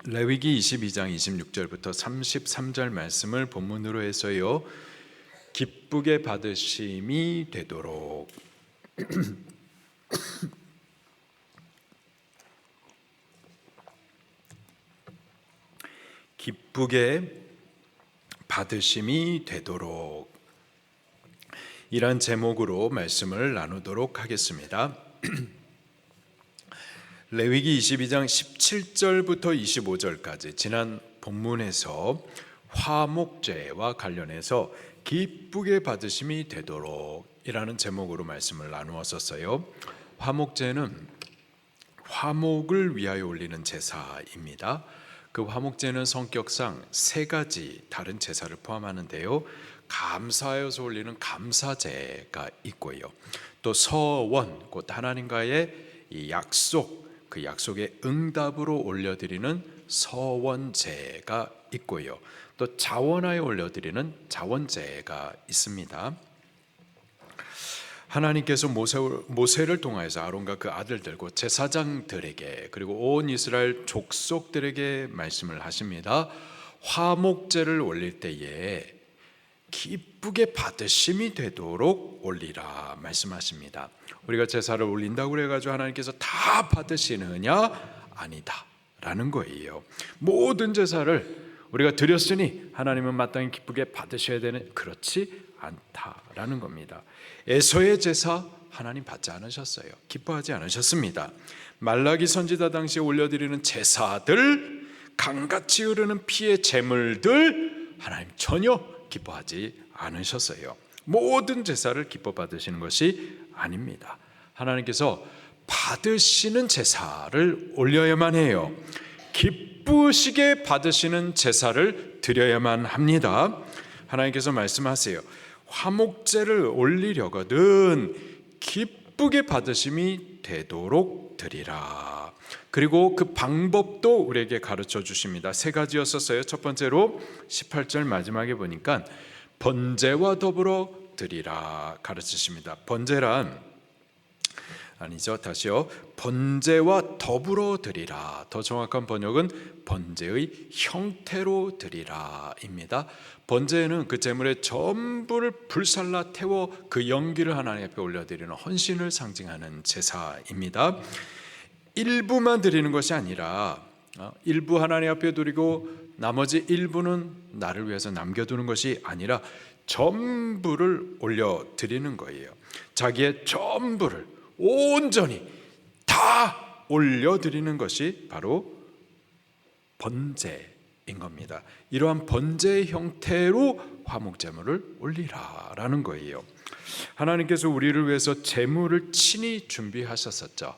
레위기 22장 26절부터 33절 말씀을 본문으로 해서요, 기쁘게 받으심이 되도록 기쁘게 받으심이 되도록 이란 제목으로 말씀을 나누도록 하겠습니다. 레위기 22장 17절부터 25절까지 지난 본문에서 화목제와 관련해서 기쁘게 받으심이 되도록 이라는 제목으로 말씀을 나누었었어요. 화목제는 화목을 위하여 올리는 제사입니다. 그 화목제는 성격상 세 가지 다른 제사를 포함하는데요, 감사하여서 올리는 감사제가 있고요, 또 서원, 곧 하나님과의 이 약속, 그 약속의 응답으로 올려드리는 서원제가 있고요, 또 자원하여 올려드리는 자원제가 있습니다. 하나님께서 모세를 통하여서 아론과 그 아들들과 제사장들에게 그리고 온 이스라엘 족속들에게 말씀을 하십니다. 화목제를 올릴 때에 기쁘게 받으심이 되도록 올리라 말씀하십니다. 우리가 제사를 올린다고 그래가지고 하나님께서 다 받으시느냐? 아니다 라는 거예요. 모든 제사를 우리가 드렸으니 하나님은 마땅히 기쁘게 받으셔야 되는, 그렇지 않다라는 겁니다. 에서의 제사 하나님 받지 않으셨어요. 기뻐하지 않으셨습니다. 말라기 선지자 당시에 올려드리는 제사들, 강같이 흐르는 피의 제물들 하나님 전혀 기뻐하지 않으셨어요. 모든 제사를 기뻐 받으시는 것이 아닙니다. 하나님께서 받으시는 제사를 올려야만 해요. 기쁘시게 받으시는 제사를 드려야만 합니다. 하나님께서 말씀하세요. 화목제를 올리려거든 기쁘게 받으심이 되도록 드리라. 그리고 그 방법도 우리에게 가르쳐 주십니다. 세 가지였었어요. 첫 번째로 18절 마지막에 보니까 번제와 더불어 드리라 가르치십니다. 번제란, 아니죠, 다시요, 번제와 더불어 드리라. 더 정확한 번역은 번제의 형태로 드리라입니다. 번제는 그 제물의 전부를 불살라 태워 그 연기를 하나님 앞에 올려드리는 헌신을 상징하는 제사입니다. 일부만 드리는 것이 아니라 일부 하나님 앞에 드리고 나머지 일부는 나를 위해서 남겨두는 것이 아니라 전부를 올려드리는 거예요. 자기의 전부를 온전히 다 올려드리는 것이 바로 번제인 겁니다. 이러한 번제의 형태로 화목제물을 올리라라는 거예요. 하나님께서 우리를 위해서 제물을 친히 준비하셨었죠.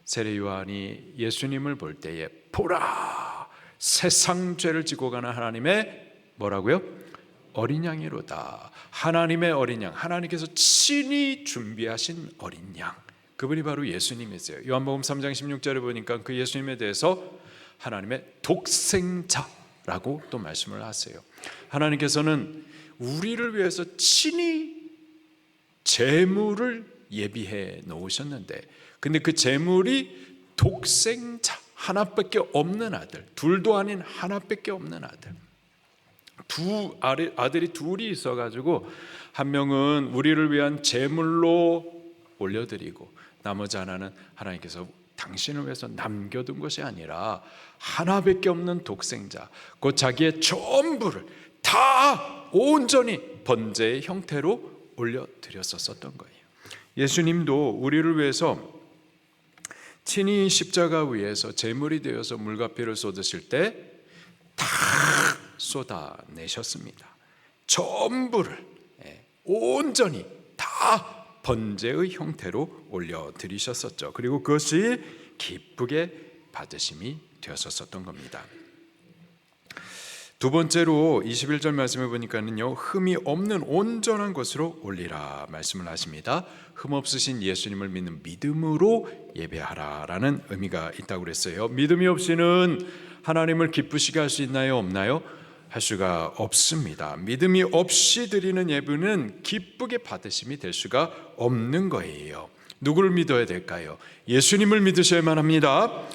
세례 요한이 예수님을 볼 때에 보라, 세상 죄를 지고 가는 하나님의 뭐라고요? 어린 양이로다. 하나님의 어린 양, 하나님께서 친히 준비하신 어린 양, 그분이 바로 예수님이세요. 요한복음 3장 16절에 보니까 그 예수님에 대해서 하나님의 독생자라고 또 말씀을 하세요. 하나님께서는 우리를 위해서 친히 제물을 예비해 놓으셨는데, 근데 그 제물이 독생자, 하나밖에 없는 아들, 둘도 아닌 하나밖에 없는 아들, 아들이 둘이 있어가지고 한 명은 우리를 위한 제물로 올려드리고 나머지 하나는 하나님께서 당신을 위해서 남겨둔 것이 아니라 하나밖에 없는 독생자, 곧 자기의 전부를 다 온전히 번제의 형태로 올려드렸었던 거예요. 예수님도 우리를 위해서 친히 십자가 위에서 제물이 되어서 물과 피를 쏟으실 때 다 쏟아내셨습니다. 전부를 온전히 다 번제의 형태로 올려드리셨었죠. 그리고 그것이 기쁘게 받으심이 되었었던 겁니다. 두 번째로 21절 말씀해 보니까는요, 흠이 없는 온전한 것으로 올리라 말씀을 하십니다. 흠 없으신 예수님을 믿는 믿음으로 예배하라라는 의미가 있다고 그랬어요. 믿음이 없이는 하나님을 기쁘시게 할 수 있나요? 없나요? 할 수가 없습니다. 믿음이 없이 드리는 예배는 기쁘게 받으심이 될 수가 없는 거예요. 누구를 믿어야 될까요? 예수님을 믿으셔야만 합니다.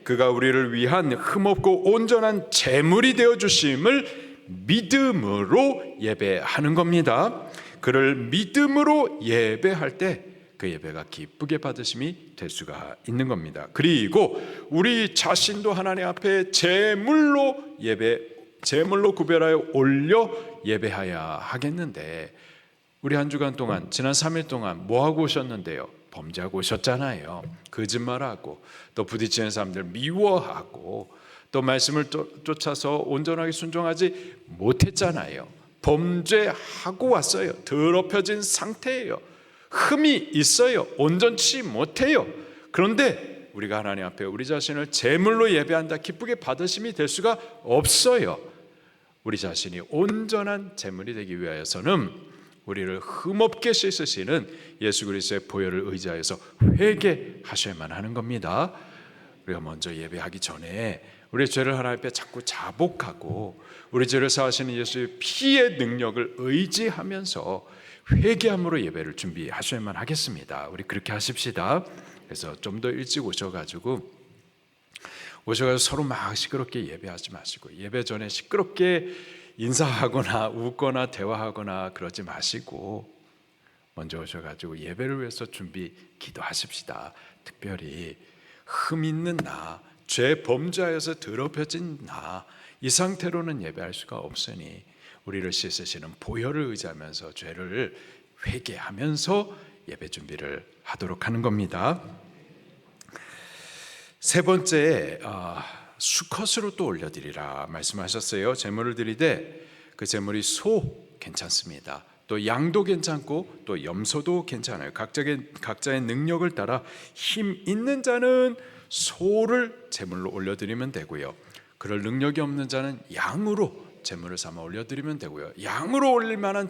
그가 우리를 위한 흠없고 온전한 제물이 되어 주심을 믿음으로 예배하는 겁니다. 그를 믿음으로 예배할 때 그 예배가 기쁘게 받으심이 될 수가 있는 겁니다. 그리고 우리 자신도 하나님 앞에 제물로 구별하여 올려 예배하여야 하겠는데, 우리 한 주간 동안, 지난 3일 동안 뭐 하고 오셨는데요? 범죄하고 오셨잖아요. 거짓말하고, 또 부딪히는 사람들 미워하고, 또 말씀을 쫓아서 온전하게 순종하지 못했잖아요. 범죄하고 왔어요. 더럽혀진 상태예요. 흠이 있어요. 온전치 못해요. 그런데 우리가 하나님 앞에 우리 자신을 제물로 예배한다, 기쁘게 받으심이 될 수가 없어요. 우리 자신이 온전한 제물이 되기 위하여서는 우리를 흠없게 씻으시는 예수 그리스도의 보혈을 의지하여서 회개하셔야만 하는 겁니다. 우리가 먼저 예배하기 전에 우리 죄를 하나님 앞에 자꾸 자복하고 우리 죄를 사하시는 예수의 피의 능력을 의지하면서 회개함으로 예배를 준비하셔야만 하겠습니다. 우리 그렇게 하십시다. 그래서 좀 더 일찍 오셔가지고 서로 막 시끄럽게 예배하지 마시고, 예배 전에 시끄럽게 인사하거나 웃거나 대화하거나 그러지 마시고 먼저 오셔가지고 예배를 위해서 기도하십시다. 특별히 흠 있는 나, 죄 범죄하여서 더럽혀진 나, 이 상태로는 예배할 수가 없으니 우리를 씻으시는 보혈을 의지하면서 죄를 회개하면서 예배 준비를 하도록 하는 겁니다. 세 번째, 수컷으로 또 올려드리라 말씀하셨어요. 제물을 드리되 그 제물이 소 괜찮습니다. 또 양도 괜찮고 또 염소도 괜찮아요. 각자의 능력을 따라 힘 있는 자는 소를 제물로 올려드리면 되고요, 그럴 능력이 없는 자는 양으로 제물을 삼아 올려드리면 되고요, 양으로 올릴 만한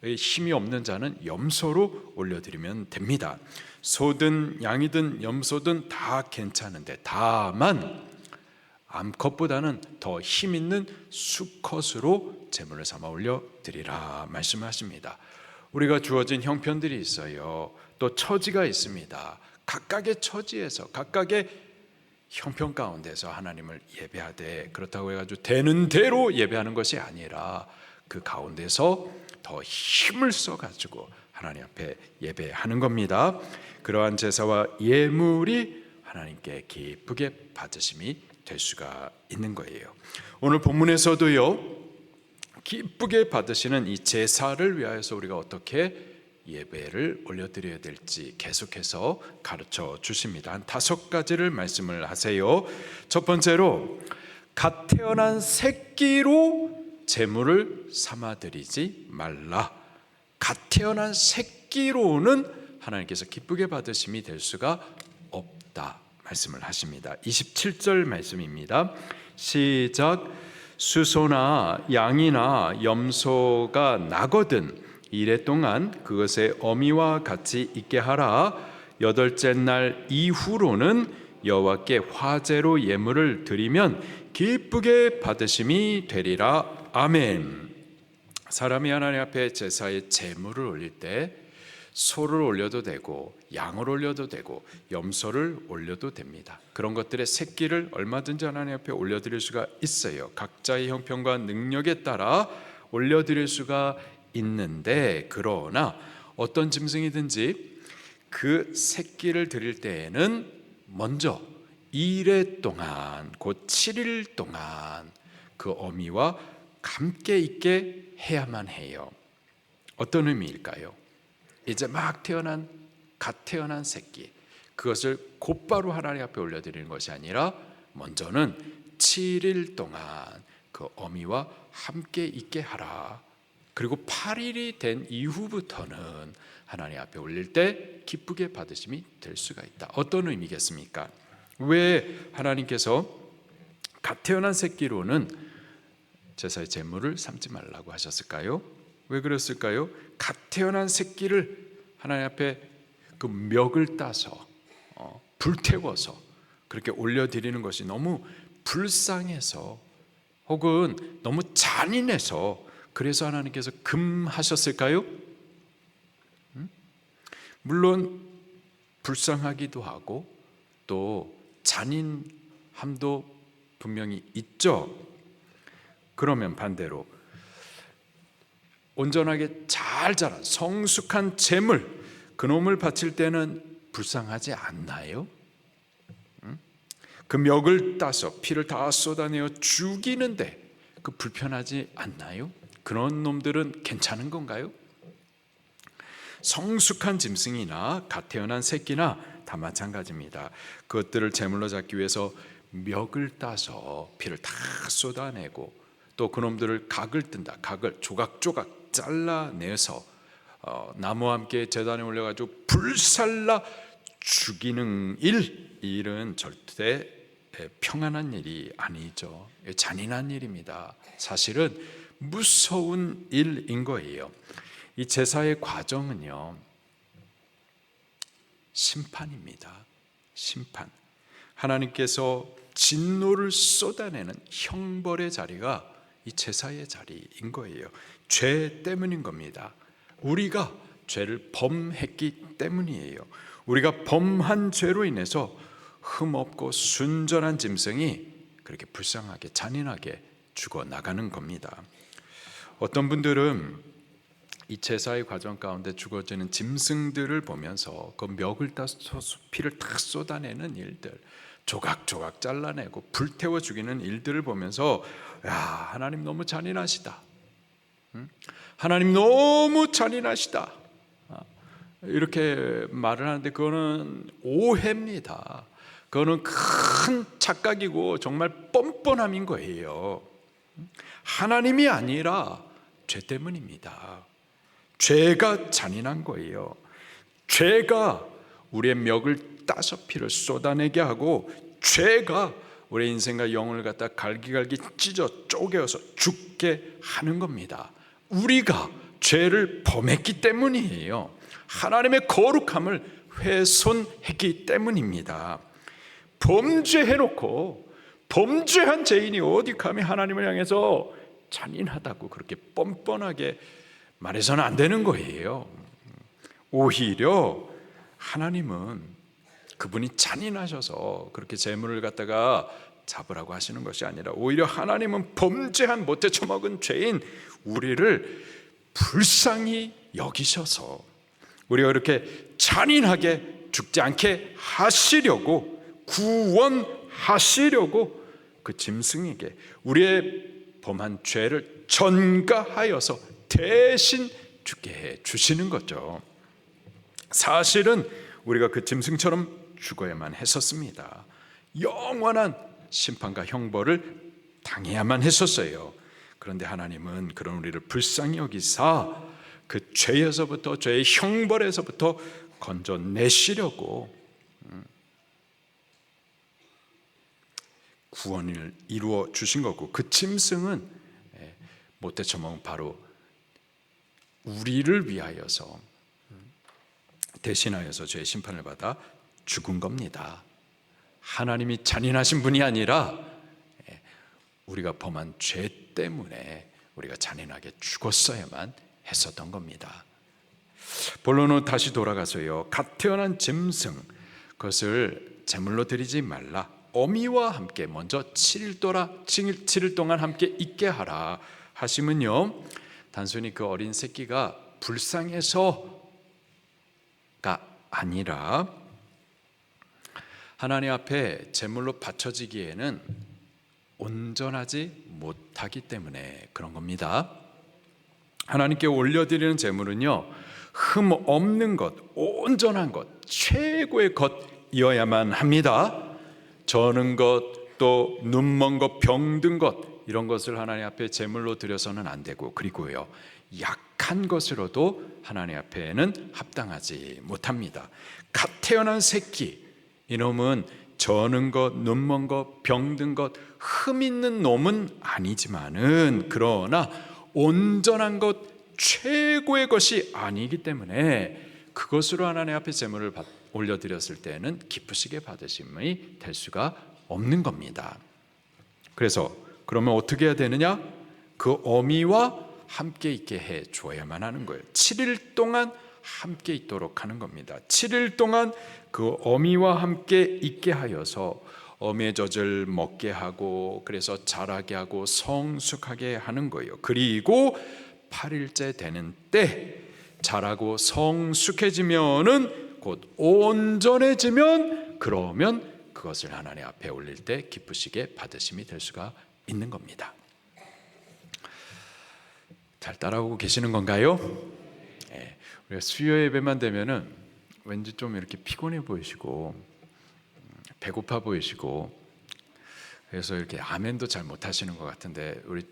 힘이 없는 자는 염소로 올려드리면 됩니다. 소든 양이든 염소든 다 괜찮은데, 다만 암컷보다는 더 힘 있는 수컷으로 제물을 삼아 올려드리라 말씀하십니다. 우리가 주어진 형편들이 있어요. 또 처지가 있습니다. 각각의 처지에서, 각각의 형편 가운데서 하나님을 예배하되, 그렇다고 해가지고 되는 대로 예배하는 것이 아니라 그 가운데서 더 힘을 써가지고 하나님 앞에 예배하는 겁니다. 그러한 제사와 예물이 하나님께 기쁘게 받으심이 될 수가 있는 거예요. 오늘 본문에서도요, 기쁘게 받으시는 이 제사를 위하여서 우리가 어떻게 예배를 올려드려야 될지 계속해서 가르쳐 주십니다. 한 5가지를 말씀을 하세요. 첫 번째로, 갓 태어난 새끼로 제물을 삼아드리지 말라. 갓 태어난 새끼로는 하나님께서 기쁘게 받으심이 될 수가 없다 말씀을 하십니다. 27절 말씀입니다. 시작. 수소나 양이나 염소가 나거든 이래 동안 그것의 어미와 같이 있게 하라. 8째 날 이후로는 여호와께 화제로 예물을 드리면 기쁘게 받으심이 되리라. 아멘. 사람이 하나님 앞에 제사의 제물을 올릴 때 소를 올려도 되고 양을 올려도 되고 염소를 올려도 됩니다. 그런 것들의 새끼를 얼마든지 하나님 앞에 올려드릴 수가 있어요. 각자의 형편과 능력에 따라 올려드릴 수가 있는데, 그러나 어떤 짐승이든지 그 새끼를 드릴 때에는 먼저 2일 동안, 곧 7일 동안 그 어미와 함께 있게 해야만 해요. 어떤 의미일까요? 이제 갓 태어난 새끼, 그것을 곧바로 하나님 앞에 올려드리는 것이 아니라 먼저는 7일 동안 그 어미와 함께 있게 하라. 그리고 8일이 된 이후부터는 하나님 앞에 올릴 때 기쁘게 받으심이 될 수가 있다. 어떤 의미겠습니까? 왜 하나님께서 갓 태어난 새끼로는 제사의 제물을 삼지 말라고 하셨을까요? 왜 그랬을까요? 갓 태어난 새끼를 하나님 앞에 그 멱을 따서 불태워서 그렇게 올려드리는 것이 너무 불쌍해서, 혹은 너무 잔인해서, 그래서 하나님께서 금하셨을까요? 물론 불쌍하기도 하고 또 함도 분명히 있죠. 그러면 반대로 온전하게 잘 자란 성숙한 제물, 그놈을 바칠 때는 불쌍하지 않나요? 그 멱을 따서 피를 다 쏟아내어 죽이는데 그 불편하지 않나요? 그런 놈들은 괜찮은 건가요? 성숙한 짐승이나 갓 태어난 새끼나 다 마찬가지입니다. 그것들을 제물로 잡기 위해서 멱을 따서 피를 다 쏟아내고 또 그놈들을 각을 뜬다. 각을 조각조각 잘라내서 나무와 함께 제단에 올려가지고 불살라 죽이는 일은 절대 평안한 일이 아니죠. 잔인한 일입니다. 사실은 무서운 일인 거예요. 이 제사의 과정은요, 심판입니다. 심판. 하나님께서 진노를 쏟아내는 형벌의 자리가 이 제사의 자리인 거예요. 죄 때문인 겁니다. 우리가 죄를 범했기 때문이에요. 우리가 범한 죄로 인해서 흠없고 순전한 짐승이 그렇게 불쌍하게 잔인하게 죽어나가는 겁니다. 어떤 분들은 이 제사의 과정 가운데 죽어지는 짐승들을 보면서 그 멱을 따서 피를 탁 쏟아내는 일들, 조각조각 잘라내고 불태워 죽이는 일들을 보면서 야, 하나님 너무 잔인하시다. 하나님 너무 잔인하시다. 이렇게 말을 하는데 그거는 오해입니다. 그거는 큰 착각이고 정말 뻔뻔함인 거예요. 하나님이 아니라 죄 때문입니다. 죄가 잔인한 거예요. 죄가 우리의 멱을 따서 피를 쏟아내게 하고 죄가 우리의 인생과 영혼을 갖다 갈기갈기 찢어 쪼개어서 죽게 하는 겁니다. 우리가 죄를 범했기 때문이에요. 하나님의 거룩함을 훼손했기 때문입니다. 범죄해놓고 범죄한 죄인이 어디 감히 하나님을 향해서 잔인하다고 그렇게 뻔뻔하게 말해서는 안 되는 거예요. 오히려 하나님은 그분이 잔인하셔서 그렇게 재물을 갖다가 잡으라고 하시는 것이 아니라 오히려 하나님은 범죄한 못돼 처먹은 죄인 우리를 불쌍히 여기셔서 우리가 이렇게 잔인하게 죽지 않게 하시려고 구원하시려고 그 짐승에게 우리의 범한 죄를 전가하여서 대신 죽게 해 주시는 거죠. 사실은 우리가 그 짐승처럼 죽어야만 했었습니다. 영원한 심판과 형벌을 당해야만 했었어요. 그런데 하나님은 그런 우리를 불쌍히 여기사 그 죄에서부터 죄의 형벌에서부터 건져내시려고 구원을 이루어 주신 거고, 그 짐승은 못돼 처먹은 바로 우리를 위하여서 대신하여서 죄의 심판을 받아 죽은 겁니다. 하나님이 잔인하신 분이 아니라 우리가 범한 죄 때문에 우리가 잔인하게 죽었어야만 했었던 겁니다. 본론은 다시 돌아가서요, 갓 태어난 짐승 그것을 제물로 드리지 말라. 어미와 함께 먼저 7일 동안 함께 있게 하라 하시면요, 단순히 그 어린 새끼가 불쌍해서가 아니라 하나님 앞에 제물로 바쳐지기에는 온전하지 못하기 때문에 그런 겁니다. 하나님께 올려드리는 제물은요, 흠 없는 것, 온전한 것, 최고의 것이어야만 합니다. 저는 것, 또 눈먼 것, 병든 것, 이런 것을 하나님 앞에 제물로 드려서는 안 되고, 그리고요, 약한 것으로도 하나님 앞에는 합당하지 못합니다. 갓 태어난 새끼, 이놈은 저는 것, 눈먼 것, 병든 것, 흠 있는 놈은 아니지만은 그러나 온전한 것, 최고의 것이 아니기 때문에 그것으로 하나님 앞에 제물을 올려드렸을 때는 기쁘시게 받으심이 될 수가 없는 겁니다. 그래서 그러면 어떻게 해야 되느냐? 그 어미와 함께 있게 해 줘야만 하는 거예요. 7일 동안 함께 있도록 하는 겁니다. 7일 동안 그 어미와 함께 있게 하여서 어미의 젖을 먹게 하고 그래서 자라게 하고 성숙하게 하는 거예요. 그리고 8일째 되는 때 자라고 성숙해지면은 곧 온전해지면 그러면 그것을 하나님 앞에 올릴 때 기쁘시게 받으심이 될 수가 있는 겁니다. 잘 따라오고 계시는 건가요? 네. 우리가 수요 예배만 되면은 왠지 좀 이렇게 피곤해 보이시고 배고파 보이시고 그래서 이렇게 아멘도 잘 못하시는 것 같은데, 우리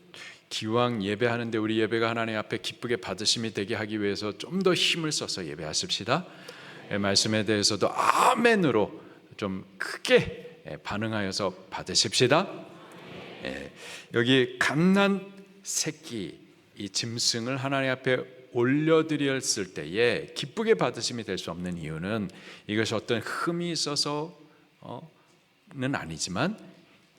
기왕 예배하는데 우리 예배가 하나님 앞에 기쁘게 받으심이 되게 하기 위해서 좀 더 힘을 써서 예배하십시다. 말씀에 대해서도 아멘으로 좀 크게 반응하여서 받으십시다. 여기 갓난 새끼 이 짐승을 하나님 앞에 올려드렸을 때에 기쁘게 받으심이 될 수 없는 이유는 이것이 어떤 흠이 있어서는 아니지만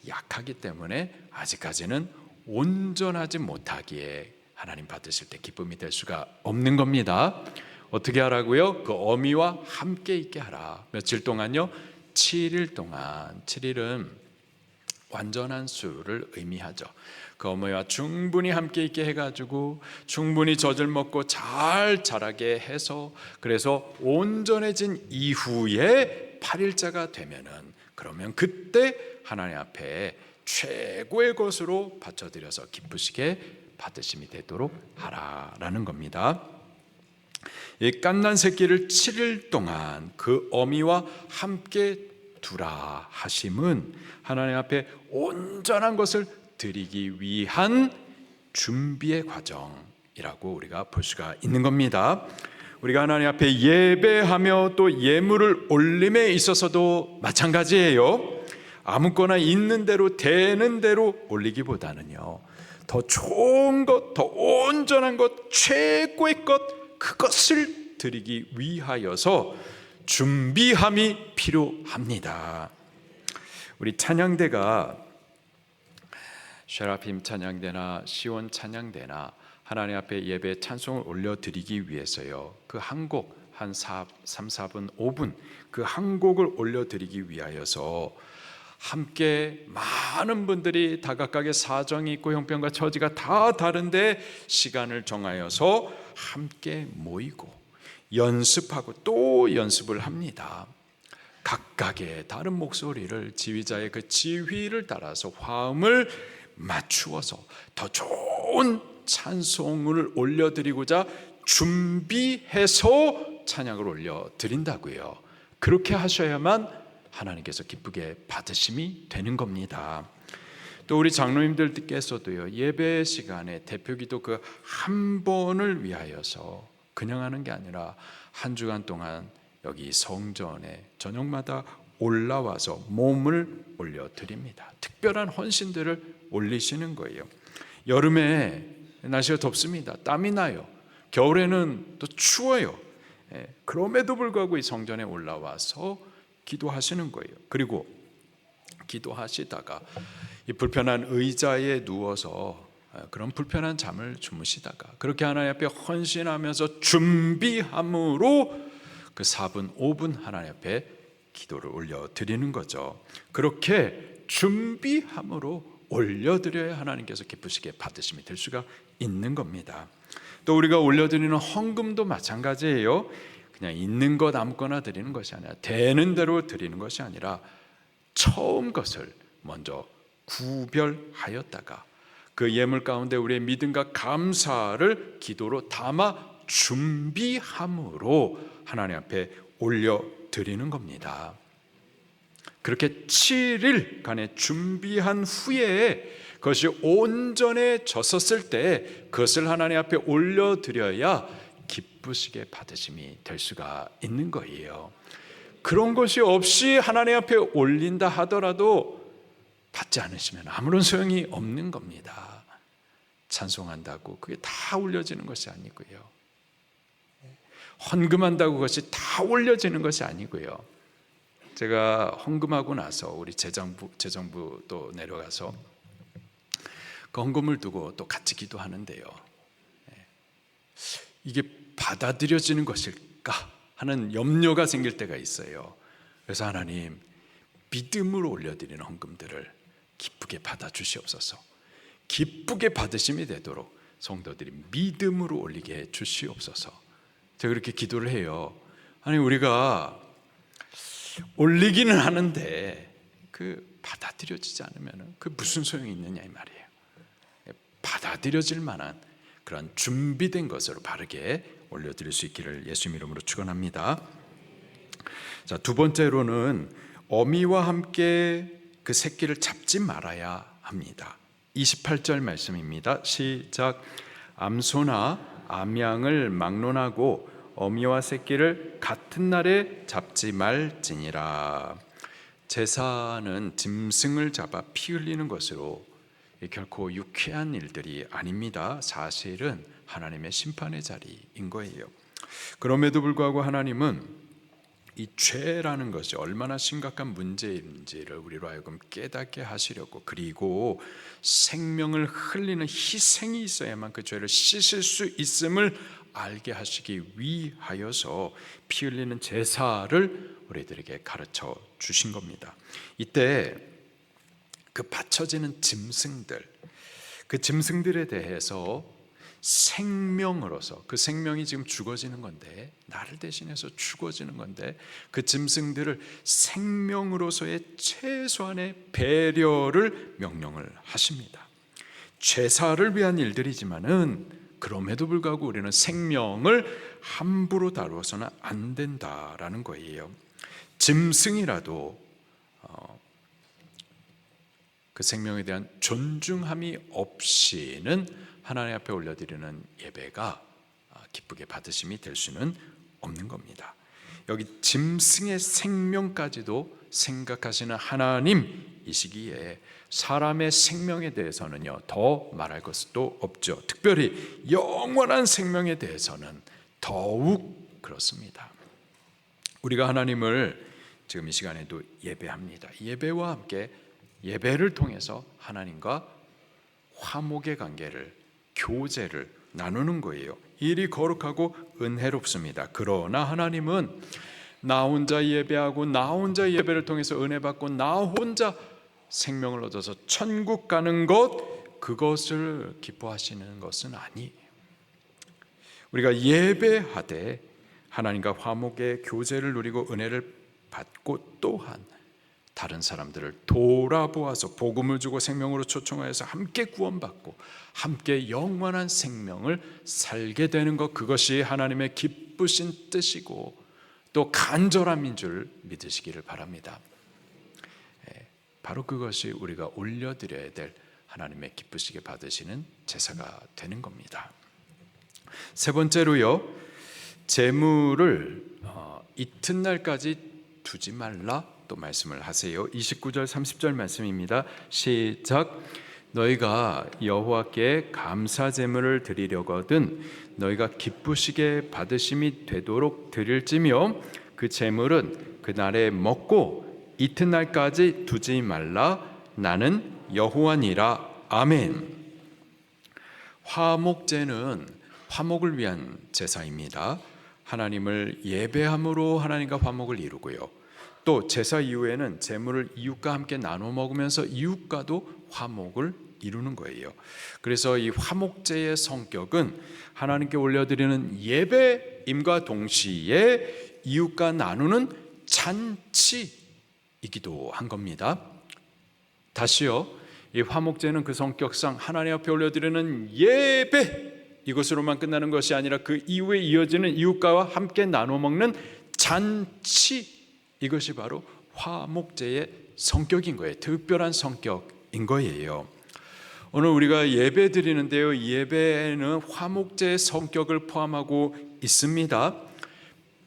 약하기 때문에 아직까지는 온전하지 못하기에 하나님 받으실 때 기쁨이 될 수가 없는 겁니다. 어떻게 하라고요? 그 어미와 함께 있게 하라. 며칠 동안요? 7일 동안. 7일은 완전한 수를 의미하죠. 그 어머니와 충분히 함께 있게 해가지고 충분히 젖을 먹고 잘 자라게 해서 그래서 온전해진 이후에 8일자가 되면은 그러면 그때 하나님 앞에 최고의 것으로 바쳐드려서 기쁘시게 받으심이 되도록 하라라는 겁니다. 이 갓난 새끼를 7일 동안 그 어미와 함께 두라 하심은 하나님 앞에 온전한 것을 드리기 위한 준비의 과정이라고 우리가 볼 수가 있는 겁니다. 우리가 하나님 앞에 예배하며 또 예물을 올림에 있어서도 마찬가지예요. 아무거나 있는 대로 되는 대로 올리기보다는요, 더 좋은 것, 더 온전한 것, 최고의 것, 그것을 드리기 위하여서 준비함이 필요합니다. 우리 찬양대가 셰라핌 찬양대나 시온 찬양대나 하나님 앞에 예배 찬송을 올려드리기 위해서요, 그 한 곡, 한 3, 4분, 5분 그 한 곡을 올려드리기 위하여서 함께 많은 분들이 다각각의 사정이 있고 형편과 처지가 다 다른데 시간을 정하여서 함께 모이고 연습하고 또 연습을 합니다. 각각의 다른 목소리를 지휘자의 그 지휘를 따라서 화음을 맞추어서 더 좋은 찬송을 올려드리고자 준비해서 찬양을 올려드린다고요. 그렇게 하셔야만 하나님께서 기쁘게 받으심이 되는 겁니다. 또 우리 장로님들께서도요, 예배 시간에 대표기도 그 한 번을 위하여서 그냥 하는 게 아니라 한 주간 동안 여기 성전에 저녁마다 올라와서 몸을 올려드립니다. 특별한 헌신들을 올리시는 거예요. 여름에 날씨가 덥습니다. 땀이 나요. 겨울에는 또 추워요. 그럼에도 불구하고 이 성전에 올라와서 기도하시는 거예요. 그리고 기도하시다가 이 불편한 의자에 누워서 그런 불편한 잠을 주무시다가 그렇게 하나님 앞에 헌신하면서 준비함으로 그 4분, 5분 하나님 앞에 기도를 올려드리는 거죠. 그렇게 준비함으로 올려드려야 하나님께서 기쁘시게 받으심이 될 수가 있는 겁니다. 또 우리가 올려드리는 헌금도 마찬가지예요. 그냥 있는 것 아무거나 드리는 것이 아니라 되는 대로 드리는 것이 아니라 처음 것을 먼저 구별하였다가 그 예물 가운데 우리의 믿음과 감사를 기도로 담아 준비함으로 하나님 앞에 올려드리는 겁니다. 그렇게 7일간의 준비한 후에 그것이 온전해졌을 때 그것을 하나님 앞에 올려드려야 기쁘시게 받으심이 될 수가 있는 거예요. 그런 것이 없이 하나님 앞에 올린다 하더라도 받지 않으시면 아무런 소용이 없는 겁니다. 찬송한다고 그게 다 올려지는 것이 아니고요, 헌금한다고 그것이 다 올려지는 것이 아니고요. 제가 헌금하고 나서 우리 재정부 또 내려가서 그 헌금을 두고 또 같이 기도하는데요, 이게 받아들여지는 것일까 하는 염려가 생길 때가 있어요. 그래서 하나님, 믿음으로 올려드리는 헌금들을 기쁘게 받아 주시옵소서. 기쁘게 받으심이 되도록 성도들이 믿음으로 올리게 해 주시옵소서. 제가 그렇게 기도를 해요. 아니, 우리가 올리기는 하는데 그 받아들여지지 않으면 그 무슨 소용이 있느냐 이 말이에요. 받아들여질 만한 그런 준비된 것으로 바르게 올려드릴 수 있기를 예수님 이름으로 축원합니다. 자, 두 번째로는 어미와 함께 그 새끼를 잡지 말아야 합니다. 28절 말씀입니다. 시작. 암소나 암양을 막론하고 어미와 새끼를 같은 날에 잡지 말지니라. 제사는 짐승을 잡아 피 흘리는 것으로 결코 유쾌한 일들이 아닙니다. 사실은 하나님의 심판의 자리인 거예요. 그럼에도 불구하고 하나님은 이 죄라는 것이 얼마나 심각한 문제인지를 우리로 하여금 깨닫게 하시려고, 그리고 생명을 흘리는 희생이 있어야만 그 죄를 씻을 수 있음을 알게 하시기 위하여서 피 흘리는 제사를 우리들에게 가르쳐 주신 겁니다. 이때 그 바쳐지는 짐승들, 그 짐승들에 대해서 생명으로서, 그 생명이 지금 죽어지는 건데, 나를 대신해서 죽어지는 건데, 그 짐승들을 생명으로서의 최소한의 배려를 명령을 하십니다. 죄사를 위한 일들이지만은 그럼에도 불구하고 우리는 생명을 함부로 다루어서는 안 된다라는 거예요. 짐승이라도 그 생명에 대한 존중함이 없이는 하나님 앞에 올려드리는 예배가 기쁘게 받으심이 될 수는 없는 겁니다. 여기 짐승의 생명까지도 생각하시는 하나님이시기에 사람의 생명에 대해서는요 더 말할 것도 없죠. 특별히 영원한 생명에 대해서는 더욱 그렇습니다. 우리가 하나님을 지금 이 시간에도 예배합니다. 예배와 함께 예배를 통해서 하나님과 화목의 관계를, 교제를 나누는 거예요. 일이 거룩하고 은혜롭습니다. 그러나 하나님은 나 혼자 예배하고 나 혼자 예배를 통해서 은혜 받고 나 혼자 생명을 얻어서 천국 가는 것, 그것을 기뻐하시는 것은 아니에요. 우리가 예배하되 하나님과 화목의 교제를 누리고 은혜를 받고 또한 다른 사람들을 돌아보아서 복음을 주고 생명으로 초청하여서 함께 구원받고 함께 영원한 생명을 살게 되는 것, 그것이 하나님의 기쁘신 뜻이고 또 간절함인 줄 믿으시기를 바랍니다. 바로 그것이 우리가 올려드려야 될 하나님의 기쁘시게 받으시는 제사가 되는 겁니다. 세 번째로요, 제물을 이튿날까지 두지 말라 또 말씀을 하세요. 29절 30절 말씀입니다. 시작. 너희가 여호와께 감사 제물을 드리려거든 너희가 기쁘시게 받으심이 되도록 드릴지며 그 제물은 그날에 먹고 이튿날까지 두지 말라. 나는 여호와니라. 아멘. 화목제는 화목을 위한 제사입니다. 하나님을 예배함으로 하나님과 화목을 이루고요, 또 제사 이후에는 제물을 이웃과 함께 나눠 먹으면서 이웃과도 화목을 이루는 거예요. 그래서 이 화목제의 성격은 하나님께 올려드리는 예배임과 동시에 이웃과 나누는 잔치이기도 한 겁니다. 다시요, 이 화목제는 그 성격상 하나님 앞에 올려드리는 예배, 이것으로만 끝나는 것이 아니라 그 이후에 이어지는 이웃과 함께 나눠 먹는 잔치, 이것이 바로 화목제의 성격인 거예요. 특별한 성격인 거예요. 오늘 우리가 예배 드리는데요, 예배는 화목제의 성격을 포함하고 있습니다.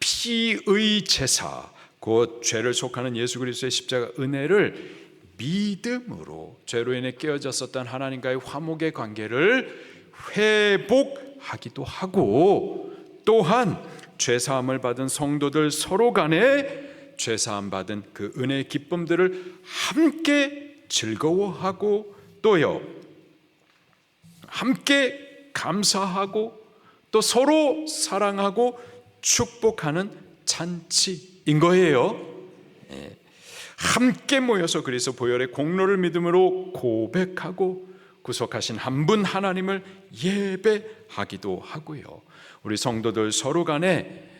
피의 제사, 곧 죄를 속하는 예수 그리스도의 십자가 은혜를 믿음으로 죄로 인해 깨어졌었던 하나님과의 화목의 관계를 회복하기도 하고, 또한 죄사함을 받은 성도들 서로 간에 죄사함 받은 그 은혜의 기쁨들을 함께 즐거워하고 또요 함께 감사하고 또 서로 사랑하고 축복하는 잔치인 거예요. 함께 모여서 그리스도 보혈의 공로를 믿음으로 고백하고 구속하신 한 분 하나님을 예배하기도 하고요. 우리 성도들 서로 간에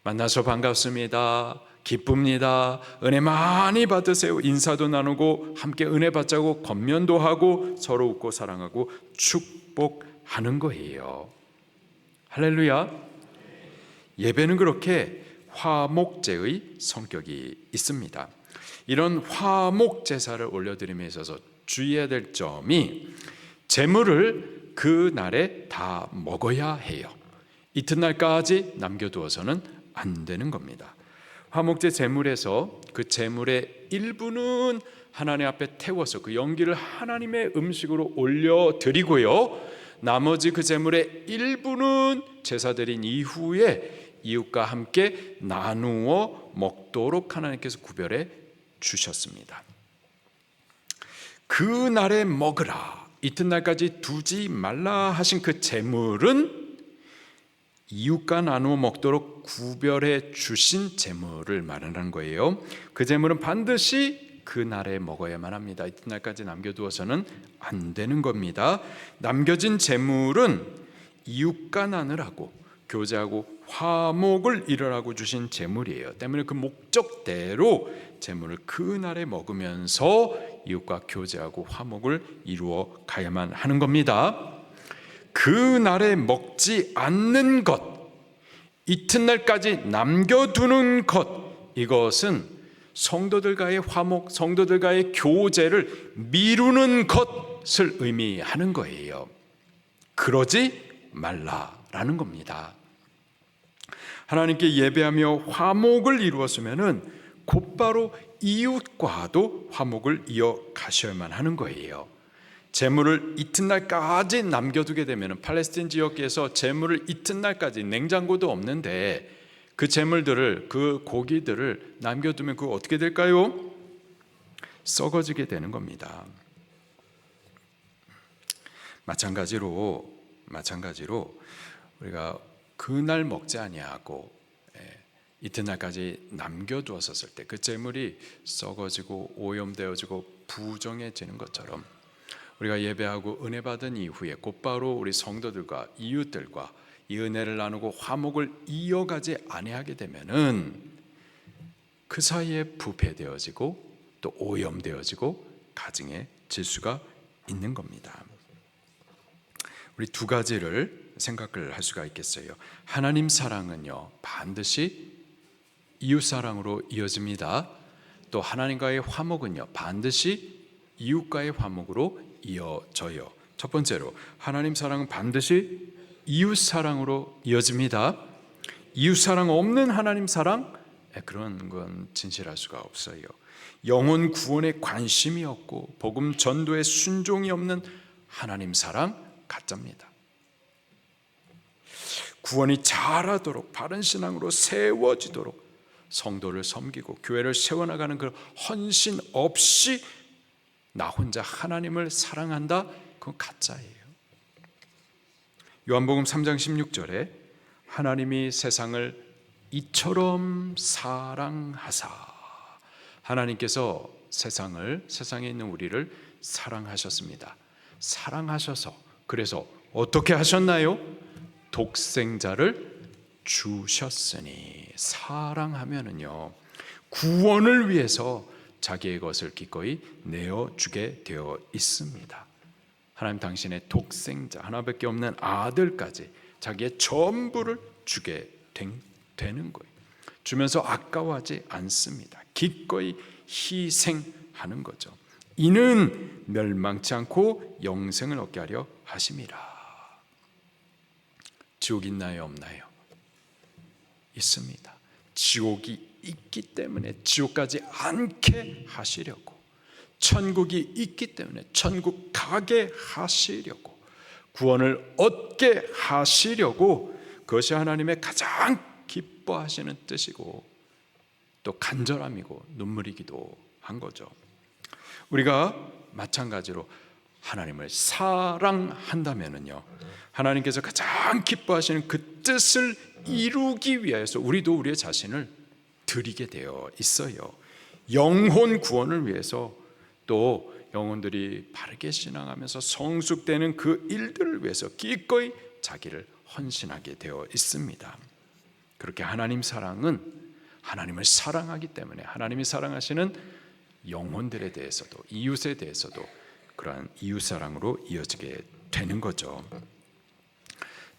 만나서 반갑습니다, 기쁩니다, 은혜 많이 받으세요, 인사도 나누고 함께 은혜 받자고 권면도 하고 서로 웃고 사랑하고 축복하는 거예요. 할렐루야. 예배는 그렇게 화목제의 성격이 있습니다. 이런 화목 제사를 올려드림에 있어서 주의해야 될 점이, 제물을 그 날에 다 먹어야 해요. 이튿날까지 남겨두어서는 안 되는 겁니다. 화목제 제물에서 그 제물의 일부는 하나님 앞에 태워서 그 연기를 하나님의 음식으로 올려드리고요, 나머지 그 제물의 일부는 제사 드린 이후에 이웃과 함께 나누어 먹도록 하나님께서 구별해 주셨습니다. 그 날에 먹으라, 이튿날까지 두지 말라 하신 그 제물은 이웃과 나누어 먹도록 구별해 주신 제물을 말하는 거예요. 그 제물은 반드시 그 날에 먹어야만 합니다. 이튿날까지 남겨두어서는 안 되는 겁니다. 남겨진 제물은 이웃과 나누라고, 교제하고 화목을 이루라고 주신 제물이에요. 때문에 그 목적대로 제물을 그 날에 먹으면서 이웃과 교제하고 화목을 이루어 가야만 하는 겁니다. 그 날에 먹지 않는 것, 이튿날까지 남겨두는 것, 이것은 성도들과의 화목, 성도들과의 교제를 미루는 것을 의미하는 거예요. 그러지 말라라는 겁니다. 하나님께 예배하며 화목을 이루었으면은 곧바로 이웃과도 화목을 이어가셔야만 하는 거예요. 재물을 이튿날까지 남겨두게 되면, 팔레스틴 지역에서 재물을 이튿날까지, 냉장고도 없는데 그 재물들을, 그 고기들을 남겨두면 그거 어떻게 될까요? 썩어지게 되는 겁니다. 마찬가지로 우리가 그날 먹지 아니하고 이튿날까지 남겨두었을 때 그 재물이 썩어지고 오염되어지고 부정해지는 것처럼, 우리가 예배하고 은혜 받은 이후에 곧바로 우리 성도들과 이웃들과 이 은혜를 나누고 화목을 이어가지 아니하게 되면은 그 사이에 부패되어지고 또 오염되어지고 가증해질 수가 있는 겁니다. 우리 두 가지를 생각을 할 수가 있겠어요. 하나님 사랑은요, 반드시 이웃 사랑으로 이어집니다. 또 하나님과의 화목은요, 반드시 이웃과의 화목으로 이어져요. 첫 번째로, 하나님 사랑은 반드시 이웃 사랑으로 이어집니다. 이웃 사랑 없는 하나님 사랑, 그런 건 진실할 수가 없어요. 영혼 구원에 관심이 없고 복음 전도에 순종이 없는 하나님 사랑, 가짜입니다. 구원이 자라도록 바른 신앙으로 세워지도록 성도를 섬기고 교회를 세워나가는 그 헌신 없이 나 혼자 하나님을 사랑한다, 그건 가짜예요. 요한복음 3장 16절에 하나님이 세상을 이처럼 사랑하사, 하나님께서 세상에 있는 우리를 사랑하셨습니다. 사랑하셔서, 그래서 어떻게 하셨나요? 독생자를 주셨으니. 사랑하면은요, 구원을 위해서 자기의 것을 기꺼이 내어주게 되어 있습니다. 하나님 당신의 독생자, 하나밖에 없는 아들까지 자기의 전부를 주게 되는 거예요. 주면서 아까워하지 않습니다. 기꺼이 희생하는 거죠. 이는 멸망치 않고 영생을 얻게 하려 하심이라. 지옥 있나요, 없나요? 있습니다. 지옥이 있기 때문에 지옥까지 않게 하시려고, 천국이 있기 때문에 천국 가게 하시려고, 구원을 얻게 하시려고, 그것이 하나님의 가장 기뻐하시는 뜻이고 또 간절함이고 눈물이기도 한 거죠. 우리가 마찬가지로 하나님을 사랑한다면요, 하나님께서 가장 기뻐하시는 그 뜻을 이루기 위해서 우리도 우리의 자신을 드리게 되어 있어요. 영혼 구원을 위해서 또 영혼들이 바르게 신앙하면서 성숙되는 그 일들을 위해서 기꺼이 자기를 헌신하게 되어 있습니다. 그렇게 하나님 사랑은 하나님을 사랑하기 때문에 하나님이 사랑하시는 영혼들에 대해서도 이웃에 대해서도 그러한 이웃사랑으로 이어지게 되는 거죠.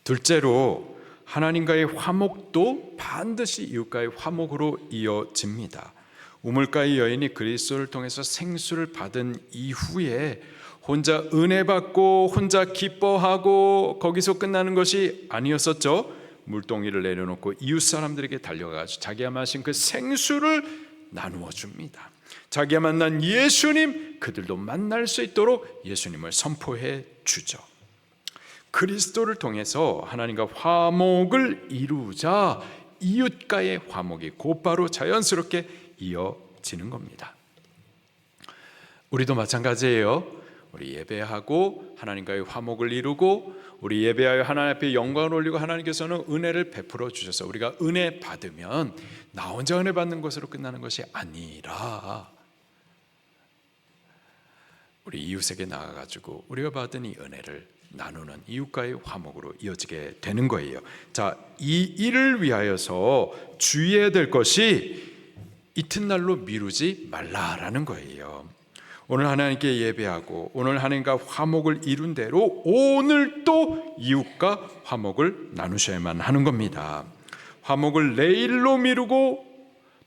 둘째로 하나님과의 화목도 반드시 이웃과의 화목으로 이어집니다. 우물가의 여인이 그리스도를 통해서 생수를 받은 이후에 혼자 은혜 받고 혼자 기뻐하고 거기서 끝나는 것이 아니었었죠. 물동이를 내려놓고 이웃 사람들에게 달려가서 자기가 마신 그 생수를 나누어 줍니다. 자기가 만난 예수님, 그들도 만날 수 있도록 예수님을 선포해 주죠. 그리스도를 통해서 하나님과 화목을 이루자 이웃과의 화목이 곧바로 자연스럽게 이어지는 겁니다. 우리도 마찬가지예요. 우리 예배하고 하나님과의 화목을 이루고 우리 예배하여 하나님 앞에 영광을 올리고 하나님께서는 은혜를 베풀어 주셔서 우리가 은혜 받으면 나 혼자 은혜 받는 것으로 끝나는 것이 아니라 우리 이웃에게 나아가지고 우리가 받은 이 은혜를 나누는 이웃과의 화목으로 이어지게 되는 거예요. 자, 이 일을 위하여서 주의해야 될 것이 이튿날로 미루지 말라라는 거예요. 오늘 하나님께 예배하고 오늘 하나님과 화목을 이룬 대로 오늘 또 이웃과 화목을 나누셔야만 하는 겁니다. 화목을 내일로 미루고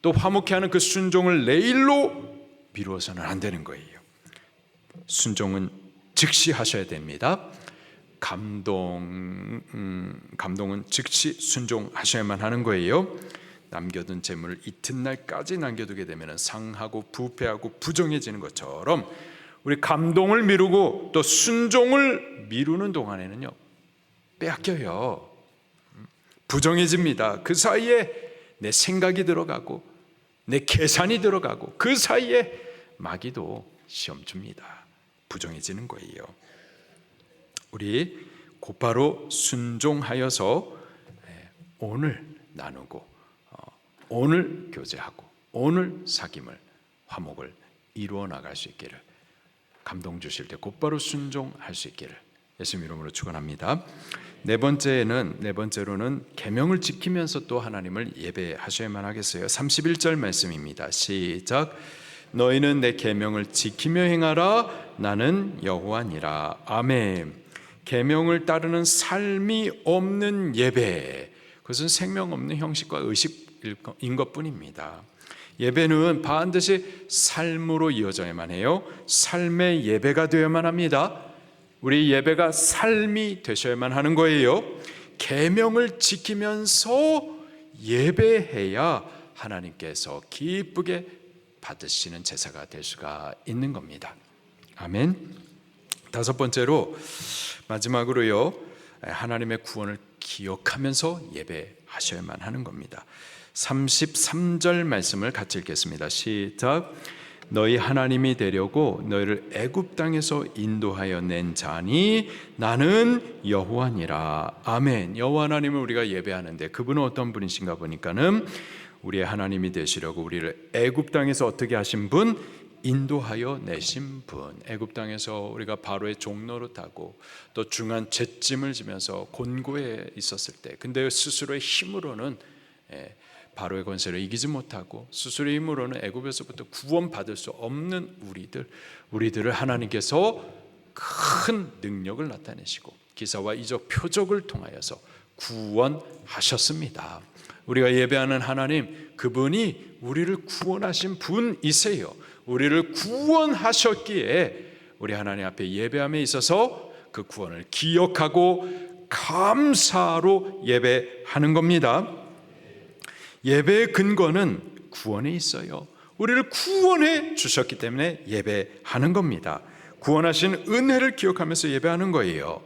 또 화목케 하는 그 순종을 내일로 미루어서는 안 되는 거예요. 순종은 즉시 하셔야 됩니다. 감동은 즉시 순종하셔야만 하는 거예요. 남겨둔 재물을 이튿날까지 남겨두게 되면 상하고 부패하고 부정해지는 것처럼 우리 감동을 미루고 또 순종을 미루는 동안에는요 빼앗겨요. 부정해집니다. 그 사이에 내 생각이 들어가고 내 계산이 들어가고 그 사이에 마귀도 시험 줍니다. 부정해지는 거예요. 우리 곧바로 순종하여서 오늘 나누고 오늘 교제하고 오늘 사귐을 화목을 이루어 나갈 수 있기를 감동 주실 때 곧바로 순종할 수 있기를 예수님 이름으로 축원합니다. 네 번째로는 계명을 지키면서 또 하나님을 예배하셔야만 하겠어요. 31절 말씀입니다. 시작. 너희는 내 계명을 지키며 행하라. 나는 여호와니라. 아멘. 계명을 따르는 삶이 없는 예배, 그것은 생명 없는 형식과 의식인 것뿐입니다. 예배는 반드시 삶으로 이어져야만 해요. 삶의 예배가 되어야만 합니다. 우리 예배가 삶이 되셔야만 하는 거예요. 계명을 지키면서 예배해야 하나님께서 기쁘게 받으시는 제사가 될 수가 있는 겁니다. 아멘. 다섯 번째로 마지막으로요, 하나님의 구원을 기억하면서 예배하셔야만 하는 겁니다. 33절 말씀을 같이 읽겠습니다. 시작. 너희 하나님이 되려고 너희를 애굽 땅에서 인도하여 낸 자니 나는 여호와니라. 아멘. 여호와 하나님을 우리가 예배하는데 그분은 어떤 분이신가 보니까는 우리의 하나님이 되시려고 우리를 애굽 땅에서 어떻게 하신 분? 인도하여 내신 분. 애굽 땅에서 우리가 바로의 종노릇하고 또 중한 잿짐을 지면서 곤고에 있었을 때, 근데 스스로의 힘으로는 바로의 권세를 이기지 못하고 스스로의 힘으로는 애굽에서부터 구원받을 수 없는 우리들을 하나님께서 큰 능력을 나타내시고 기사와 이적 표적을 통하여서 구원하셨습니다. 우리가 예배하는 하나님, 그분이 우리를 구원하신 분이세요. 우리를 구원하셨기에 우리 하나님 앞에 예배함에 있어서 그 구원을 기억하고 감사로 예배하는 겁니다. 예배의 근거는 구원에 있어요. 우리를 구원해 주셨기 때문에 예배하는 겁니다. 구원하신 은혜를 기억하면서 예배하는 거예요.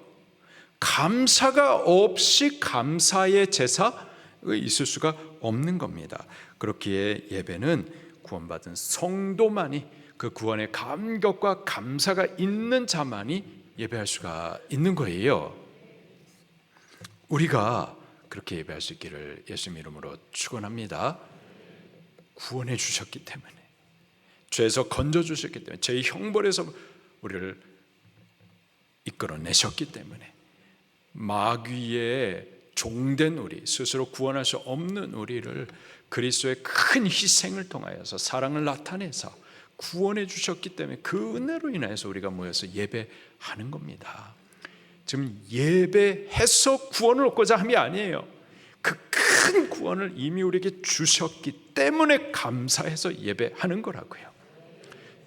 감사가 없이 감사의 제사가 있을 수가 없는 겁니다. 그렇기에 예배는 구원받은 성도만이, 그 구원의 감격과 감사가 있는 자만이 예배할 수가 있는 거예요. 우리가 그렇게 예배할 수 있기를 예수님 이름으로 축원합니다. 구원해 주셨기 때문에, 죄에서 건져주셨기 때문에, 죄의 형벌에서 우리를 이끌어내셨기 때문에, 마귀의 종된 우리, 스스로 구원할 수 없는 우리를 그리스도의 큰 희생을 통하여서 사랑을 나타내서 구원해 주셨기 때문에, 그 은혜로 인해서 우리가 모여서 예배하는 겁니다. 지금 예배해서 구원을 얻고자 함이 아니에요. 그 큰 구원을 이미 우리에게 주셨기 때문에 감사해서 예배하는 거라고요.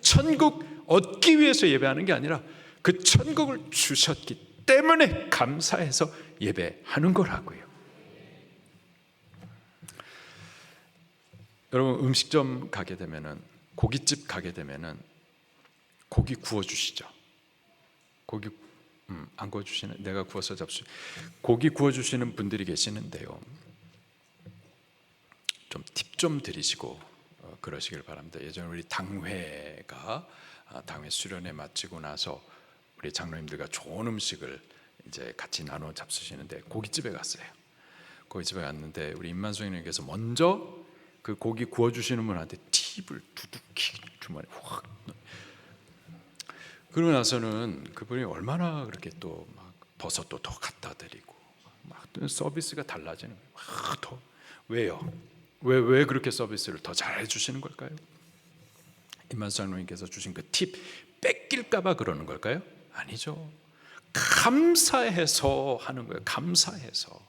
천국 얻기 위해서 예배하는 게 아니라 그 천국을 주셨기 때문에 감사해서 예배하는 거라고요. 여러분, 음식점 가게 되면은, 고깃집 가게 되면은 고기 구워 주시죠. 고기 안 구워 주시는, 내가 구워서 잡수. 고기 구워 주시는 분들이 계시는데요, 좀 팁 좀 드리시고 그러시길 바랍니다. 예전에 우리 당회가 당회 수련회 마치고 나서 우리 장로님들과 좋은 음식을 이제 같이 나눠 잡수시는데, 고깃집에 갔어요. 고깃집에 갔는데 우리 임만송님께서 먼저 그 고기 구워 주시는 분한테 팁을 두둑히 주머니에 확. 그러고 나서는 그분이 얼마나 그렇게 또 막 버섯도 더 갖다 드리고 막 서비스가 달라지는 거예요. 막 더. 왜요? 왜 그렇게 서비스를 더 잘해 주시는 걸까요? 임만장로님께서 주신 그 팁 뺏길까봐 그러는 걸까요? 아니죠. 감사해서 하는 거예요. 감사해서.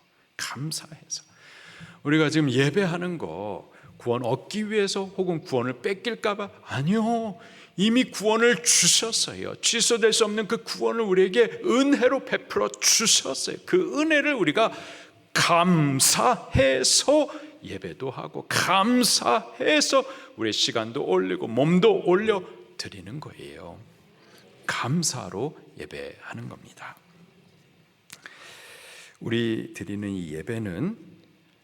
우리가 지금 예배하는 거 구원 얻기 위해서 혹은 구원을 뺏길까봐? 아니요. 이미 구원을 주셨어요. 취소될 수 없는 그 구원을 우리에게 은혜로 베풀어 주셨어요. 그 은혜를 우리가 감사해서 예배도 하고, 감사해서 우리의 시간도 올리고 몸도 올려 드리는 거예요. 감사로 예배하는 겁니다. 우리 드리는 이 예배는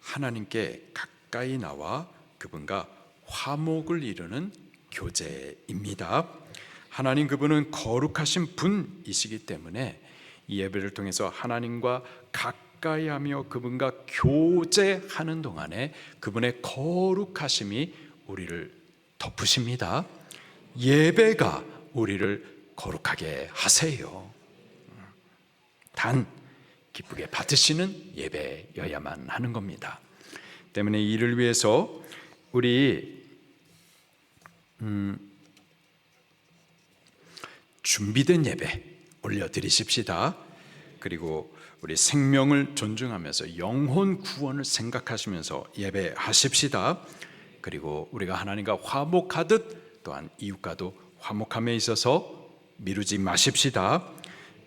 하나님께 가까이 나와 그분과 화목을 이루는 교제입니다. 하나님, 그분은 거룩하신 분이시기 때문에 이 예배를 통해서 하나님과 가까이하며 그분과 교제하는 동안에 그분의 거룩하심이 우리를 덮으십니다. 예배가 우리를 거룩하게 하세요. 단 기쁘게 받으시는 예배여야만 하는 겁니다. 때문에 이를 위해서 우리 준비된 예배 올려드리십시다. 그리고 우리 생명을 존중하면서 영혼 구원을 생각하시면서 예배하십시다. 그리고 우리가 하나님과 화목하듯 또한 이웃과도 화목함에 있어서 미루지 마십시다.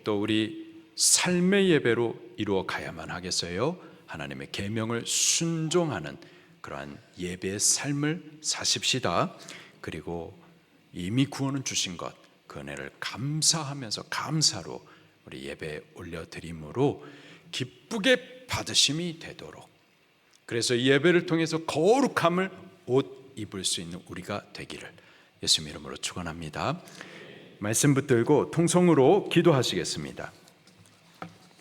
또 우리 삶의 예배로 이루어 가야만 하겠어요. 하나님의 계명을 순종하는 그러한 예배의 삶을 사십시다. 그리고 이미 구원은 주신 것, 그 은혜를 감사하면서 감사로 우리 예배 올려드림으로 기쁘게 받으심이 되도록, 그래서 이 예배를 통해서 거룩함을 옷 입을 수 있는 우리가 되기를 예수님 이름으로 축원합니다. 말씀 붙들고 통성으로 기도하시겠습니다.